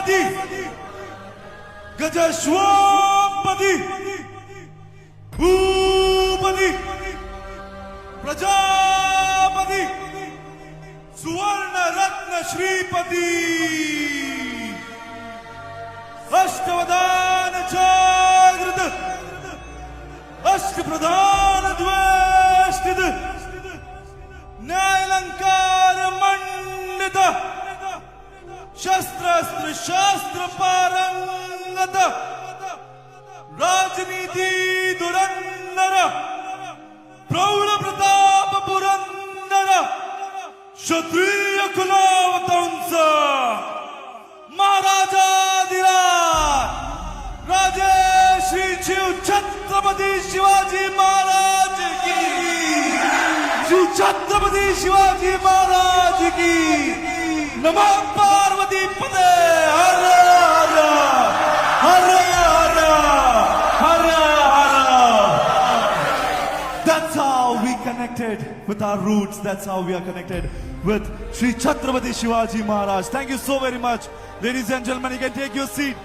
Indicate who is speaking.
Speaker 1: सेनापती गजश्वपती भूपती प्रजापती सुवर्ण रत्न श्रीपती अष्टवदान जागृत अष्टप्रधान द्वेष्टित न्यायालंकार मंडित शस्त्रास्त्र शास्त्र पारंगत राजनीती दुरंदर प्रौढ प्रताप पुरंदर क्षत्रिय कुलावतंस महाराजाधिराज राजे श्री शिव छत्रपती शिवाजी महाराज की श्री छत्रपती शिवाजी महाराज की नमः पार्वती पते हर हर हर हर हर हर. That's how we connected with our roots. That's how we are connected with Shri Chhatrapati Shivaji Maharaj. Thank you so very much. Ladies and gentlemen, you can take your seat.